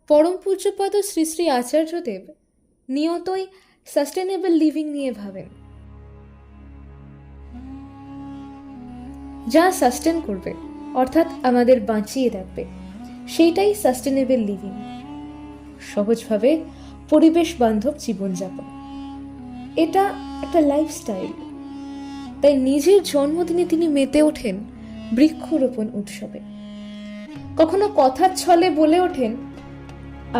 পরম পূজ্যপাদ শ্রী শ্রী আচার্যদেব নিয়তই sustainable living নিয়ে ভাবেন। যা সাস্টেন করবে, অর্থাৎ আমাদের বাঁচিয়ে রাখবে, সেইটাই সাস্টেনেবল লিভিং। সহজভাবে পরিবেশ বান্ধব জীবনযাপন, এটা একটা লাইফস্টাইল। তাই নিজের জন্মদিনে তিনি মেতে ওঠেন বৃক্ষরোপণ উৎসবে। কখনো কথার ছলে বলে ওঠেন,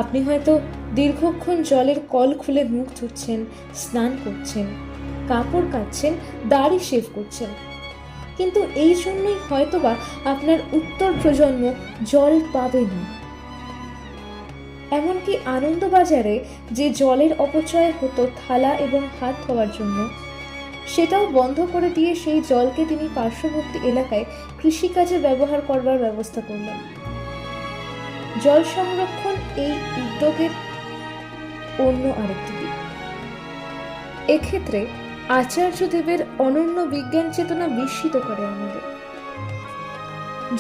আপনি হয়তো দীর্ঘক্ষণ জলের কল খুলে মুখ ধুচ্ছেন, স্নান করছেন, কাপড় কাচ্ছেন, দাড়ি শেভ করছেন, কিন্তু এই জন্যই হয়তোবা আপনার উত্তর প্রজন্ম জল পাবে না। এমনকি আনন্দবাজারে যে জলের অপচয় হতো থালা এবং হাত ধোয়ার জন্য, সেটাও বন্ধ করে দিয়ে সেই জলকে তিনি পার্শ্ববর্তী এলাকায় কৃষিকাজে ব্যবহার করবার ব্যবস্থা করলেন। জল সংরক্ষণ এই উদ্যোগের অন্য আরেকটি দিক। এক্ষেত্রে আচার্যদেবের অনন্য বিজ্ঞান চেতনা বিস্মিত করে আমাদের।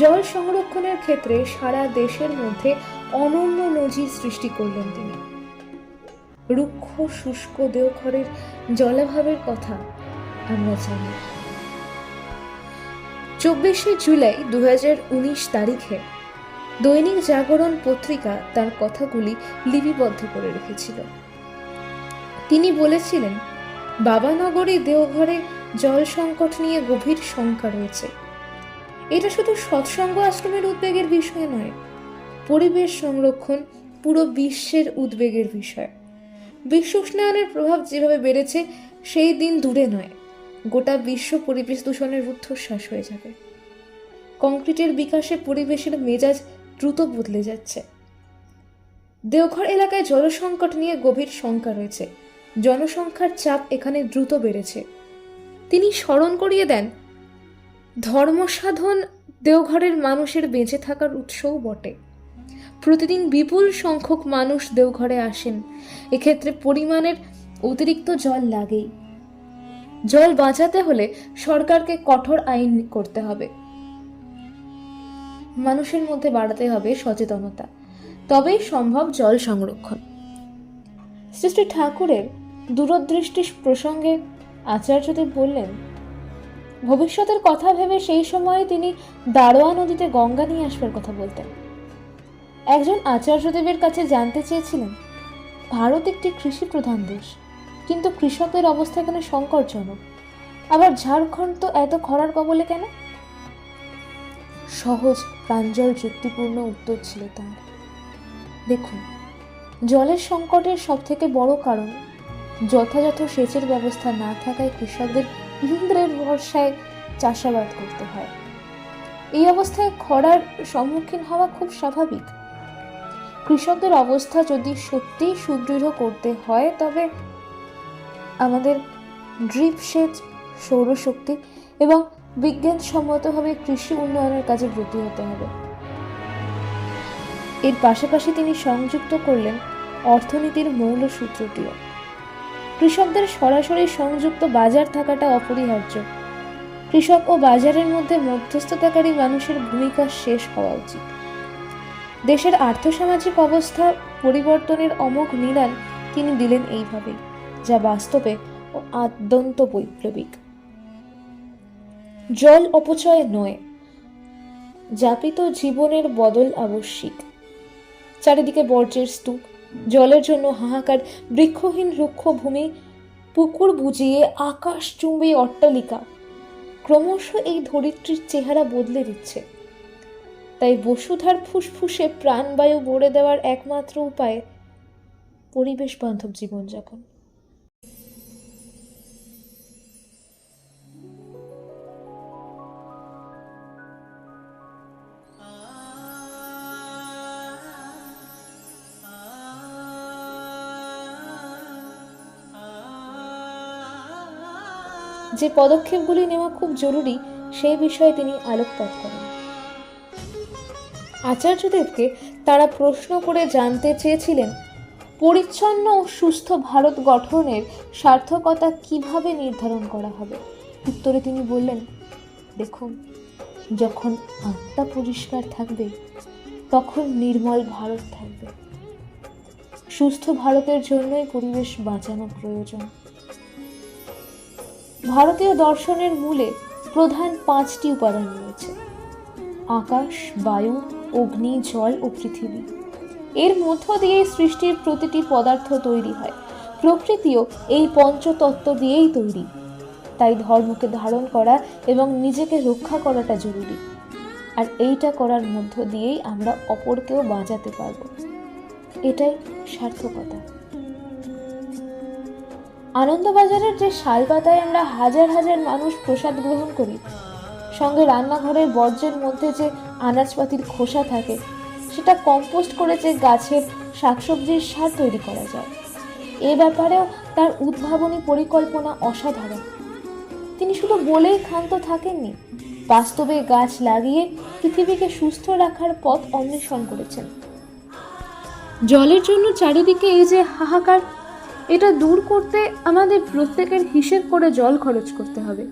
জল সংরক্ষণের ক্ষেত্রে সারা দেশের মধ্যে অনন্য নজির সৃষ্টি করলেন তিনি। রুক্ষ শুষ্ক দেওঘরের জলাভাবের কথা আমরা জানি। 24শে জুলাই 2019 তারিখে দৈনিক জাগরণ পত্রিকা তার কথাগুলি লিপিবদ্ধ করে রেখেছিল। তিনি বলেছিলেন, বাবানগরী দেওঘরে জল সংকট নিয়ে গভীর শঙ্কা রয়েছে। এটা শুধু সৎসঙ্গ আশ্রমের উদ্বেগের বিষয় নয়, পরিবেশ সংরক্ষণ পুরো বিশ্বের উদ্বেগের বিষয়। বিশ্ব উষ্ণায়নের প্রভাব যেভাবে বেড়েছে, সেই দিন দূরে নয়, গোটা বিশ্ব পরিবেশ দূষণের রুদ্ধশ্বাস হয়ে যাবে। কংক্রিটের বিকাশে পরিবেশের মেজাজ দ্রুত বদলে যাচ্ছে। দেওঘর এলাকায় জলসংকট নিয়ে গভীর শঙ্কা রয়েছে। জনসংখ্যার চাপ এখানে দ্রুত বেড়েছে। তিনি স্মরণ করিয়ে দেন, ধর্মসাধন দেওঘরের মানুষের বেঁচে থাকার উৎসও বটে। প্রতিদিন বিপুল সংখ্যক মানুষ দেওঘরে আসেন। এক্ষেত্রে পরিমাণের অতিরিক্ত জল লাগেই। জল বাঁচাতে হলে সরকারকে কঠোর আইন করতে হবে, মানুষের মধ্যে বাড়াতে হবে সচেতনতা, তবেই সম্ভব জল সংরক্ষণ। শ্রী শ্রী ঠাকুরের দূরদৃষ্টি প্রসঙ্গে আচার্যদেব বললেন, ভবিষ্যতের কথা ভেবে সেই সময়ে তিনি দারোয়া নদীতে গঙ্গা নিয়ে আসবার কথা বলতেন। একজন আচার্যদেবের কাছে জানতে চেয়েছিলেন, ভারত একটি কৃষি প্রধান দেশ, কিন্তু কৃষকদের অবস্থা এখানে সংকটজনক, আবার ঝাড়খণ্ড তো এত খরার কবলে কেন? সহজ প্রাঞ্জল যুক্তিপূর্ণ উত্তর ছিল তার। দেখুন, জলের সংকটের সবথেকে বড় কারণ যথাযথ সেচের ব্যবস্থা না থাকায় কৃষকদের ইন্দ্রের ভরসায় চাষাবাদ করতে হয়। এই অবস্থায় খরার সম্মুখীন হওয়া খুব স্বাভাবিক। কৃষকদের অবস্থা যদি সত্যিই সুদৃঢ় করতে হয়, তবে আমাদের ড্রিপ সেচ, সৌরশক্তি এবং বিজ্ঞানসম্মতভাবে কৃষি উন্নয়নের কাজে ব্রতী হতে হবে। এর পাশাপাশি তিনি সংযুক্ত করলেন অর্থনীতির মৌল সূত্রটিও। কৃষকদের সরাসরি সংযুক্ত বাজার থাকাটা অপরিহার্য। কৃষক ও বাজারের মধ্যে মধ্যস্থতাকারী মানুষের ভূমিকা শেষ হওয়া উচিত। দেশের আর্থসামাজিক অবস্থা পরিবর্তনের অমোঘ নিদান তিনি দিলেন এইভাবেই, যা বাস্তবে ও আদ্যন্ত বৈপ্লবিক। জল অপচয় নয়, যাপিত জীবনের বদল আবশ্যিক। চারিদিকে বর্জ্যের স্তূপ, জলের জন্য হাহাকার, বৃক্ষহীন রুক্ষ ভূমি, পুকুর বুজিয়ে আকাশচুম্বী অট্টালিকা ক্রমশ এই ধরিত্রীর চেহারা বদলে দিচ্ছে। তাই বসুধার ফুসফুসে প্রাণবায়ু ভরে দেওয়ার একমাত্র উপায় পরিবেশ বান্ধব জীবনযাপন। যে পদক্ষেপগুলি নেওয়া খুব জরুরি, সেই বিষয়ে তিনি আলোকপাত করেন। আচার্যদেবকে তারা প্রশ্ন করে জানতে চেয়েছিলেন, পরিচ্ছন্ন ও সুস্থ ভারত গঠনের সার্থকতা কিভাবে নির্ধারণ করা হবে। উত্তরে তিনি বললেন, দেখুন, যখন আত্মা পরিষ্কার থাকবে, তখন নির্মল ভারত থাকবে। সুস্থ ভারতের জন্যই পরিবেশ বাঁচানো প্রয়োজন। ভারতীয় দর্শনের মূলে প্রধান 5টি উপাদান রয়েছে: আকাশ, বায়ু, অগ্নি, জল ও পৃথিবী। এর মধ্য দিয়ে সৃষ্টির প্রতিটি পদার্থ তৈরি হয়। প্রকৃতিও এই পঞ্চতত্ত্ব দিয়েই তৈরি। তাই ধর্মকে ধারণ করা এবং নিজেকে রক্ষা করাটা জরুরি। আর এইটা করার মধ্য দিয়েই আমরা অপরকেও বাঁচাতে পারব। এটাই সার্থকতা। আনন্দবাজারের যে শালপাতায় আমরা হাজার হাজার মানুষ প্রসাদ গ্রহণ করি, সঙ্গে রান্নাঘরের বর্জ্যের মধ্যে যে আনাজপাতির খোসা থাকে, সেটা কম্পোস্ট করে যে গাছের শাকসবজির সার তৈরি করা যায়, এ ব্যাপারেও তার উদ্ভাবনী পরিকল্পনা অসাধারণ। তিনি শুধু বলেই ক্ষান্ত থাকেননি, বাস্তবে গাছ লাগিয়ে পৃথিবীকে সুস্থ রাখার পথ অন্বেষণ করেছেন। জলের জন্য চারিদিকে এই যে হাহাকার, এটা দূর করতে আমাদের প্রত্যেকের হিসেব করে জল খরচ করতে হবে।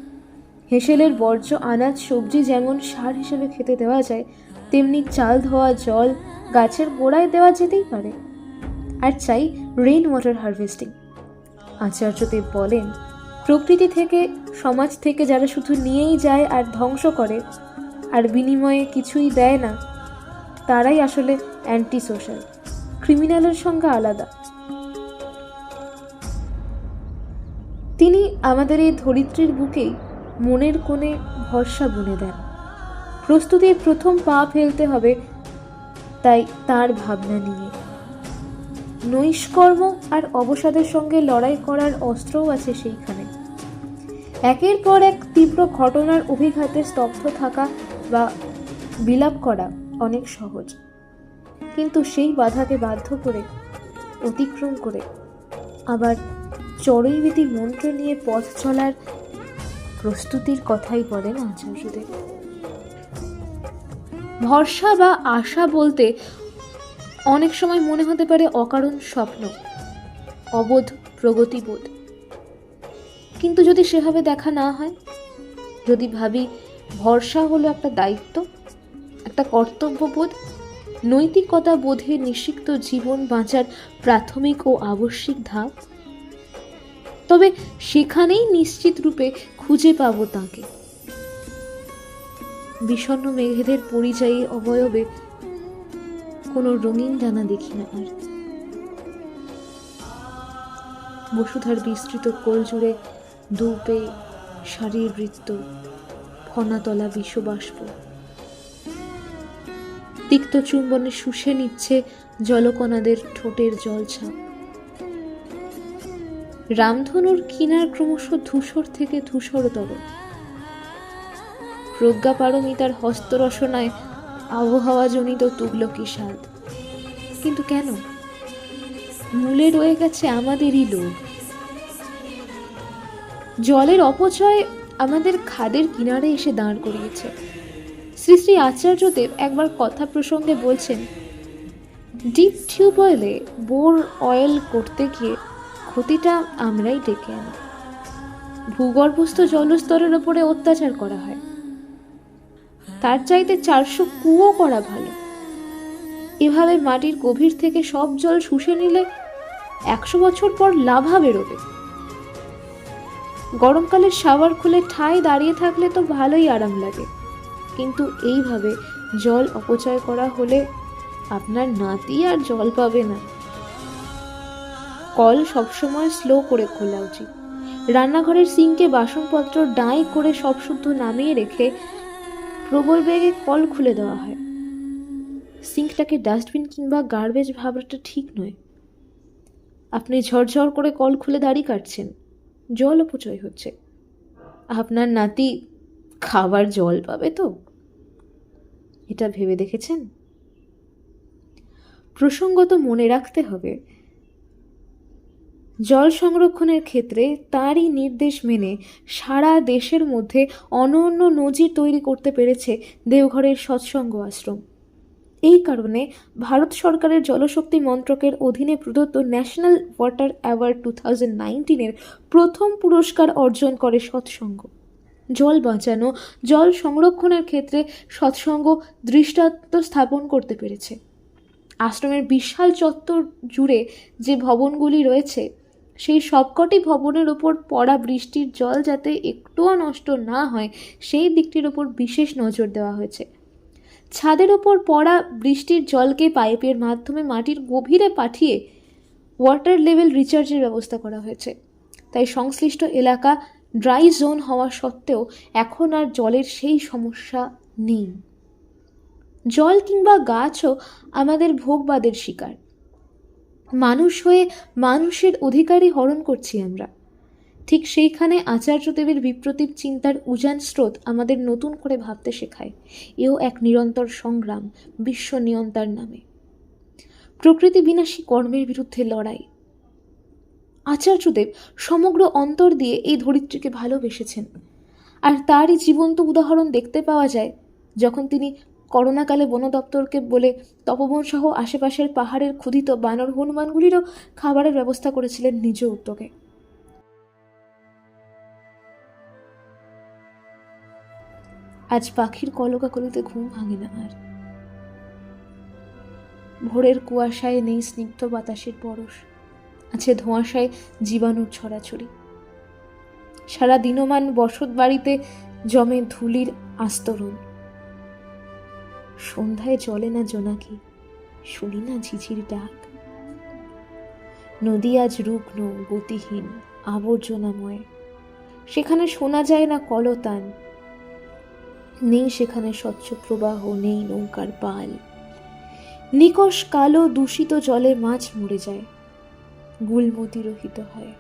হেঁসেলের বর্জ্য আনাজ সবজি যেমন সার হিসেবে খেতে দেওয়া যায়, তেমনি চাল ধোয়া জল গাছের গোড়ায় দেওয়া যেতেই পারে। আর চাই রেইন ওয়াটার হারভেস্টিং। আচার্যদেব বলেন, প্রকৃতি থেকে, সমাজ থেকে যারা শুধু নিয়েই যায় আর ধ্বংস করে আর বিনিময়ে কিছুই দেয় না, তারাই আসলে অ্যান্টি সোশ্যাল, ক্রিমিনালের সঙ্গে আলাদা। তিনি আমাদের এই ধরিত্রীর বুকেই মনের কোণে ভরসা বুনে দেন। প্রস্তুতির প্রথম পা ফেলতে হবে তাই তার ভাবনা নিয়ে। নৈষ্কর্ম আর অবসাদের সঙ্গে লড়াই করার অস্ত্রও আছে সেইখানে। একের পর এক তীব্র ঘটনার অভিঘাতে স্তব্ধ থাকা বা বিলাপ করা অনেক সহজ, কিন্তু সেই বাধাকে বাধ্য করে, অতিক্রম করে আবার চড়ুইবেদী মন্ত্র নিয়ে পথ চলার প্রস্তুতির কথাই বলেন আচার্যদেব। ভরসা বা আশা বলতে অনেক সময় মনে হতে পারে অকারণ স্বপ্ন, অবোধ প্রগতিবোধ। কিন্তু যদি সেভাবে দেখা না হয়, যদি ভাবি ভরসা হলো একটা দায়িত্ব, একটা কর্তব্যবোধ, নৈতিকতা বোধে নিষিক্ত জীবন বাঁচার প্রাথমিক ও আবশ্যিক ধাপ, তবে সেখানেই নিশ্চিত রূপে খুঁজে পাবো তাকে। বিষণ্ণ মেঘেদের পরিযায়ী অবয়বে কোনো রঙিন ডানা দেখি না আর। বসুধার বিস্তৃত কোল জুড়ে দুপে শারীর বৃত্ত, ফনাতলা বিষবাষ্প, তিক্ত চুম্বনে শুষে নিচ্ছে জলকণাদের ঠোঁটের জলছাপ। রামধনুর কিনার ক্রমশ ধূসর থেকে ধূসরতর। প্রজ্ঞাপারমিতার হস্তরসনায় আবহাওয়াজনিত তুগলকি স্বাদ। কিন্তু কেন? মূলে রয়ে গেছে আমাদেরই লোভ। জলের অপচয় আমাদের খাদের কিনারে এসে দাঁড় করিয়েছে। শ্রী শ্রী আচার্যদেব একবার কথা প্রসঙ্গে বলছেন, ডিপ টিউবওয়েলে বোর অয়েল করতে গিয়ে ক্ষতিটা আমরাই ডেকে আনি। ভূগর্ভস্থ জলস্তরের ওপরে অত্যাচার করা হয়, তার চাইতে 400 কুয়ো করা ভালো। এভাবে মাটির গভীর থেকে সব জল শুষে নিলে 100 বছর পর লাভা বেরোবে। গরমকালে শাওয়ার খুলে ঠায় দাঁড়িয়ে থাকলে তো ভালোই আরাম লাগে, কিন্তু এইভাবে জল অপচয় করা হলে আপনার নাতি আর জল পাবে না। কল সবসময় স্লো করে খোলা উচিত। রান্নাঘরের সিঙ্কে বাসনপত্র ডাঁই করে সব শুদ্ধ নামিয়ে রেখে প্রবল বেগে কল খুলে দেওয়া হয়। সিঙ্কটাকে ডাস্টবিন কিংবা গার্বেজ ভাবাটা ঠিক নয়। আপনি ঝরঝর করে কল খুলে দাড়ি কাটছেন, জল অপচয় হচ্ছে। আপনার নাতি খাবার জল পাবে তো? এটা ভেবে দেখেছেন? প্রসঙ্গত মনে রাখতে হবে, জল সংরক্ষণের ক্ষেত্রে তারই নির্দেশ মেনে সারা দেশের মধ্যে অনন্য নজির তৈরি করতে পেরেছে দেওঘরের সৎসঙ্গ আশ্রম। এই কারণে ভারত সরকারের জলশক্তি মন্ত্রকের অধীনে প্রদত্ত ন্যাশনাল ওয়াটার অ্যাওয়ার্ড 2019-এর প্রথম পুরস্কার অর্জন করে সৎসঙ্গ। জল বাঁচানো, জল সংরক্ষণের ক্ষেত্রে সৎসঙ্গ দৃষ্টান্ত স্থাপন করতে পেরেছে। আশ্রমের বিশাল চত্বর জুড়ে যে ভবনগুলি রয়েছে সেই সবকটি ভবনের ওপর পড়া বৃষ্টির জল যাতে একটুও নষ্ট না হয় সেই দিকটির ওপর বিশেষ নজর দেওয়া হয়েছে। ছাদের ওপর পড়া বৃষ্টির জলকে পাইপের মাধ্যমে মাটির গভীরে পাঠিয়ে ওয়াটার লেভেল রিচার্জের ব্যবস্থা করা হয়েছে। তাই সংশ্লিষ্ট এলাকা ড্রাই জোন হওয়া সত্ত্বেও এখন আর জলের সেই সমস্যা নেই। জল কিংবা গাছও আমাদের ভোগবাদের শিকার। মানুষ হয়ে মানুষের অধিকারই হরণ করছি আমরা। ঠিক সেইখানে আচার্যদেবের বিপ্রতীপ চিন্তার উজান স্রোত আমাদের নতুন করে ভাবতে শেখায়। এও এক নিরন্তর সংগ্রাম বিশ্ব নিয়ন্তার নামে, প্রকৃতি বিনাশী কর্মের বিরুদ্ধে লড়াই। আচার্যদেব সমগ্র অন্তর দিয়ে এই ধরিত্রীকে ভালোবেসেছেন, আর তারই জীবন্ত উদাহরণ দেখতে পাওয়া যায় যখন তিনি করোনাকালে বন দপ্তরকে বলে তপবন সহ আশেপাশের পাহাড়ের ক্ষুধিত বানর হনুমানগুলিরও খাবারের ব্যবস্থা করেছিলেন নিজ উদ্যোগে। আজ পাখির কলকাকলিতে ঘুম ভাঙে না আর। ভোরের কুয়াশায় নেই স্নিগ্ধ বাতাসের পরশ, আছে ধোঁয়াশায় জীবাণুর ছড়াছড়ি। সারা দিনমান বসত বাড়িতে জমে ধুলির আস্তরণ। সন্ধ্যায় চলে না জোনাকি, শুনি না ঝিঝির ডাক। নদী আজ রুগ্ন, গতিহীন, আবর্জনাময়। সেখানে শোনা যায় না কলতান, নেই সেখানে স্বচ্ছ প্রবাহ, নেই নৌকার পাল। নিকষ কালো দূষিত জলে মাছ মরে যায়, গুলমতি রহিত হয়।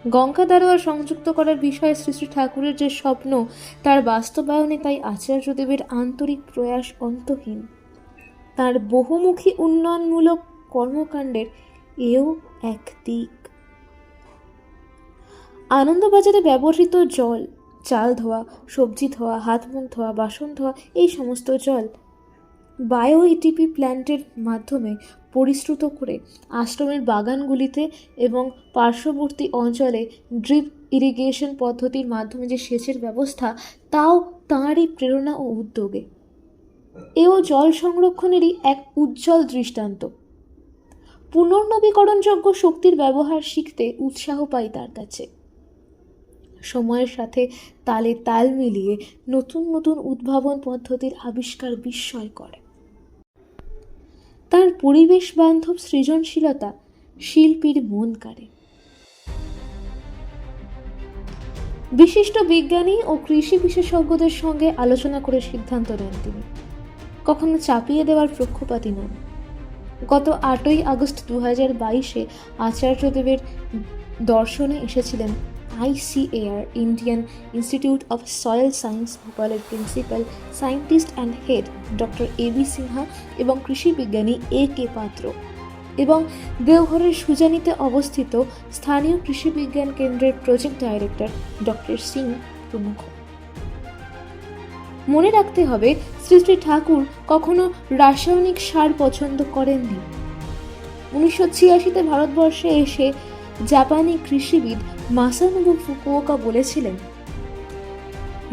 গঙ্গা দারোয়া সংযুক্ত করার বিষয়ে শ্রী শ্রী ঠাকুরের যে স্বপ্ন, তার বাস্তবায়নে তাই আচার্যদেবের আন্তরিক প্রয়াস অন্তহীন। তার বহুমুখী উন্নয়নমূলক কর্মকাণ্ডের এও এক দিক। আনন্দবাজারে ব্যবহৃত জল, চাল ধোয়া, সবজি ধোয়া, হাত মুখ ধোয়া, বাসন ধোয়া, এই সমস্ত জল বায়ো এটিপি প্ল্যান্টের মাধ্যমে পরিশ্রুত করে আশ্রমের বাগানগুলিতে এবং পার্শ্ববর্তী অঞ্চলে ড্রিপ ইরিগেশন পদ্ধতির মাধ্যমে যে সেচের ব্যবস্থা, তাও তাঁরই প্রেরণা ও উদ্যোগে। এও জল সংরক্ষণেরই এক উজ্জ্বল দৃষ্টান্ত। পুনর্নবীকরণযোগ্য শক্তির ব্যবহার শিখতে উৎসাহ পাই তার কাছে। সময়ের সাথে তালে তাল মিলিয়ে নতুন নতুন উদ্ভাবন পদ্ধতির আবিষ্কার বিস্ময় করে। তার পরিবেশ বান্ধব সৃজনশীলতা শিল্পীর মন কাড়ে। বিশিষ্ট বিজ্ঞানী ও কৃষি বিশেষজ্ঞদের সঙ্গে আলোচনা করে সিদ্ধান্ত নেন তিনি। কখনো চাপিয়ে দেওয়ার পক্ষপাতী নন। গত 8ই আগস্ট 2022 আচার্যদেবের দর্শনে এসেছিলেন ICAR Indian Institute of soil science ভোপালের principal scientist and head doctor AB Sinha এবং কৃষি বিজ্ঞানী AK পাত্র এবং দেওঘরের সুজানিতে অবস্থিত স্থানীয় কৃষি বিজ্ঞান কেন্দ্রের প্রজেক্ট ডাইরেক্টর ডক্টর সিং প্রমুখ। মনে রাখতে হবে, শ্রী শ্রী ঠাকুর কখনো রাসায়নিক সার পছন্দ করেননি। 1986-তে ভারতবর্ষে এসে জাপানি কৃষিবিদ মাসানোবু ফুকুওকা বলেছিলেন,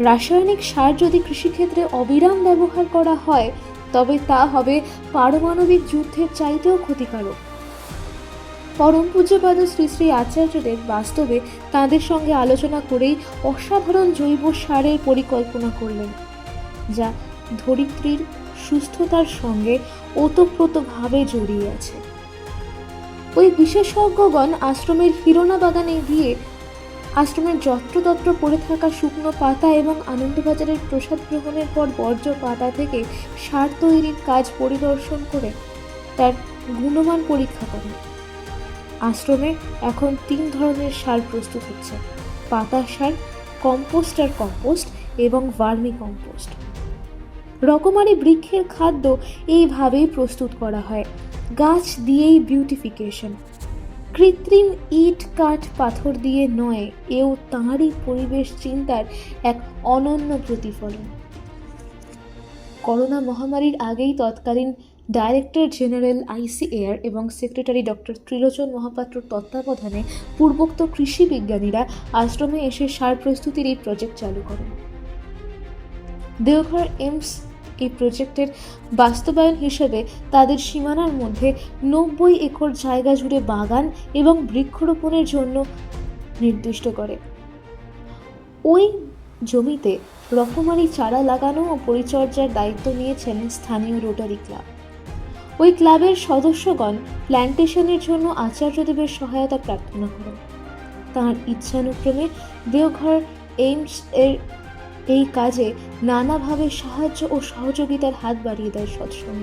রাসায়নিক সার যদি কৃষিক্ষেত্রে অবিরাম ব্যবহার করা হয় তবে তা হবে পারমাণবিক যুদ্ধের চাইতেও ক্ষতিকারক। পরম পূজ্যপাদ শ্রী শ্রী আচার্যদেব বাস্তবে তাঁদের সঙ্গে আলোচনা করেই অসাধারণ জৈব সারের পরিকল্পনা করলেন, যা ধরিত্রীর সুস্থতার সঙ্গে ওতপ্রোতভাবে জড়িয়ে আছে। ওই বিশেষজ্ঞগণ আশ্রমের হিরোনা বাগানে গিয়ে আশ্রমের যত্রতত্র পড়ে থাকা শুকনো পাতা এবং আনন্দবাজারের প্রসাদ গ্রহণের পর বর্জ্য পাতা থেকে সার তৈরির কাজ পরিদর্শন করে তার গুণমান পরীক্ষা করেন। আশ্রমে এখন 3 ধরনের সার প্রস্তুত হচ্ছে: পাতা সার, কম্পোস্টার কম্পোস্ট এবং ভার্মি কম্পোস্ট। রকমারি বৃক্ষের খাদ্য এইভাবেই প্রস্তুত করা হয়, গাছ দিয়েই বিউটিফিকেশন, কৃত্রিম ইট কাঠ পাথর দিয়ে নয়। এও তাঁরই পরিবেশ চিন্তার এক অনন্য প্রতিফলন। করোনা মহামারীর আগেই তৎকালীন ডাইরেক্টর জেনারেল ICAR এবং সেক্রেটারি ডক্টর ত্রিলোচন মহাপাত্রর তত্ত্বাবধানে পূর্বোক্ত কৃষি বিজ্ঞানীরা আশ্রমে এসে সার প্রস্তুতির এই প্রজেক্ট চালু করেন। দেওঘর এমস এই প্রজেক্টের বাস্তবায়ন হিসেবে তাদের সীমানার মধ্যে 90 একর জায়গা জুড়ে বাগান এবং বৃক্ষরোপণের জন্য নির্দিষ্ট করে। ওই জমিতে রকমারি চারা লাগানো ও পরিচর্যার দায়িত্ব নিয়েছেন স্থানীয় রোটারি ক্লাব। ওই ক্লাবের সদস্যগণ প্ল্যান্টেশনের জন্য আচার্যদেবের সহায়তা প্রার্থনা করেন। তাঁর ইচ্ছানুক্রমে দেওঘর এইমস এর এই কাজে নানাভাবে সাহায্য ও সহযোগিতার হাত বাড়িয়ে দেয় সৎসঙ্গ।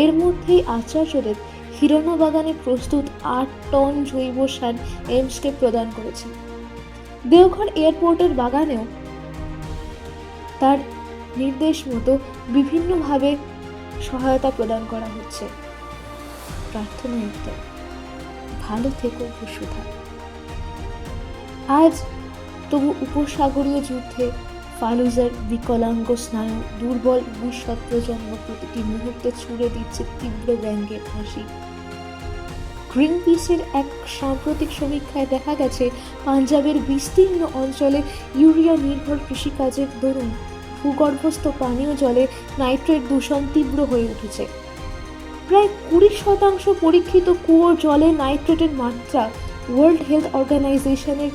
এর মধ্যেই আচার্যদেব হিরণ্যবাগানে প্রস্তুত 8 টন জৈব সার এইমসকে প্রদান করেছেন। দেওঘর এয়ারপোর্টের বাগানেও তার নির্দেশ মতো বিভিন্নভাবে সহায়তা প্রদান করা হচ্ছে। প্রার্থনা একটাই, ভালো থেকো বসুধা। আজ তবু উপসাগরীয় যুদ্ধে ফালুজার বিকলাঙ্গ স্নায়ু দুর্বল ভবিষ্যৎ প্রজন্ম প্রতিটি মুহূর্তে ছুড়ে দিচ্ছে তীব্র ব্যঙ্গের হাসি। গ্রিন পিসের এক সাম্প্রতিক সমীক্ষায় দেখা গেছে পাঞ্জাবের বিস্তীর্ণ অঞ্চলে ইউরিয়া নির্ভর কৃষিকাজের দরুন ভূগর্ভস্থ পানীয় জলে নাইট্রেট দূষণ তীব্র হয়ে উঠেছে। প্রায় 20% পরীক্ষিত কুয়োর জলে নাইট্রেটের মাত্রা ওয়ার্ল্ড হেলথ অর্গানাইজেশনের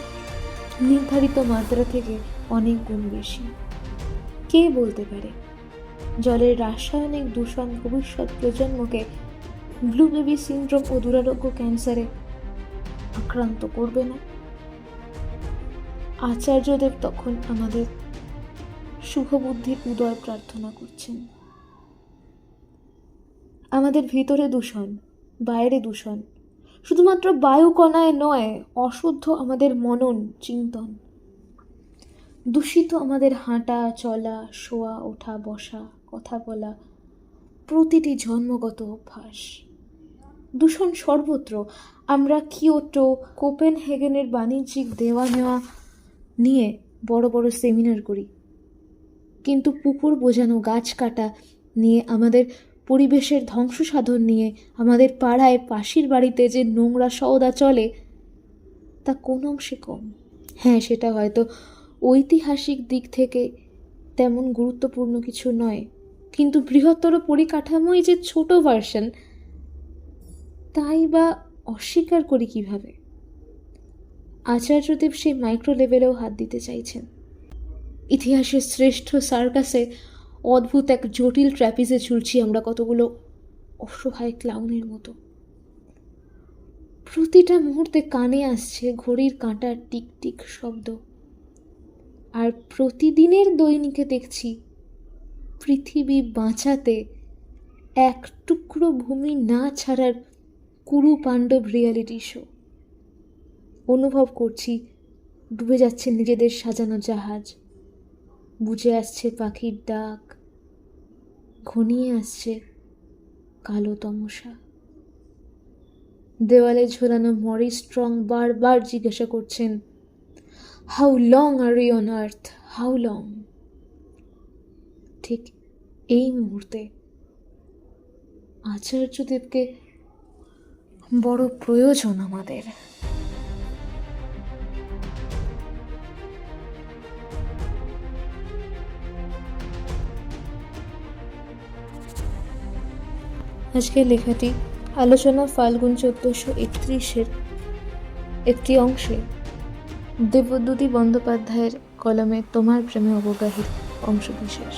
নির্ধারিত মাত্রা থেকে অনেক গুণ বেশি। কে বলতে পারে জলের রাসায়নিক দূষণ ভবিষ্যৎ প্রজন্মকে ব্লু বেবি সিনড্রোম ও দুরারোগ্য ক্যান্সারে আক্রান্ত করবে না? আচার্যদেব তখন আমাদের শুভবুদ্ধির উদয় প্রার্থনা করছেন। আমাদের ভিতরে দূষণ, বাইরে দূষণ, শুধুমাত্র বায়ুকণায় নয়, অশুদ্ধ আমাদের মনন চিন্তন, দূষিত আমাদের হাঁটা চলা, শোয়া ওঠা বসা, কথা বলা, প্রতিটি জন্মগত অভ্যাস। দূষণ সর্বত্র। আমরা কিয়োটো, কোপেনহেগেনের বাণিজ্যিক দেওয়া নেওয়া নিয়ে বড় বড় সেমিনার করি, কিন্তু পুকুর বোঝানো, গাছ কাটা নিয়ে, আমাদের পরিবেশের ধ্বংস সাধন নিয়ে, আমাদের পাড়ায় পাশের বাড়িতে যে নোংরা সওদা চলে তা কোন অংশে কম। হ্যাঁ, সেটা হয়তো ঐতিহাসিক দিক থেকে তেমন গুরুত্বপূর্ণ কিছু নয়, কিন্তু বৃহত্তর পরিকাঠামোই যে ছোট ভার্সন, তাই বা অস্বীকার করি কিভাবে? আচার্যদেব সেই মাইক্রো লেভেলেও হাত দিতে চাইছেন। ইতিহাসের শ্রেষ্ঠ সার্কাসে অদ্ভুত এক জটিল ট্র্যাপিজে ঝুলছি আমরা কতগুলো অসহায় ক্লাউনের মতো। প্রতিটা মুহূর্তে কানে আসছে ঘড়ির কাঁটার টিক টিক শব্দ, আর প্রতিদিনের দৈনিকে দেখছি পৃথিবী বাঁচাতে এক টুকরো ভূমি না ছাড়ার কুরু পাণ্ডব রিয়ালিটি শো। অনুভব করছি ডুবে যাচ্ছে নিজেদের সাজানো জাহাজ, বুঝে আসছে পাখির ডাক, ঘনিয়ে আসছে কালো তমসা। দেওয়ালে ঝোলানো মরিস স্ট্রং বারবার জিজ্ঞাসা করছেন, how long are you on earth, how long? ঠিক এই মুহূর্তে আচার্যদেবকে বড় প্রয়োজন আমাদের। আজকের লেখাটি আলোচনা ফাল্গুন 1431 একটি অংশে দেবদ্যুতি বন্দ্যোপাধ্যায়ের কলমে তোমার প্রেমে অবগাহীর অংশ বিশেষ।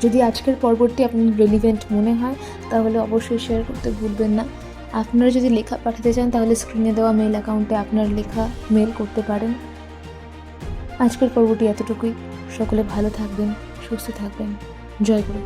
যদি আজকের পর্বটি আপনার রেলিভেন্ট মনে হয় তাহলে অবশ্যই শেয়ার করতে ভুলবেন না। আপনারা যদি লেখা পাঠাতে চান তাহলে স্ক্রিনে দেওয়া মেল অ্যাকাউন্টে আপনার লেখা মেল করতে পারেন। আজকের পর্বটি এতটুকুই। সকলে ভালো থাকবেন, সুস্থ থাকবেন। জয় গুরু।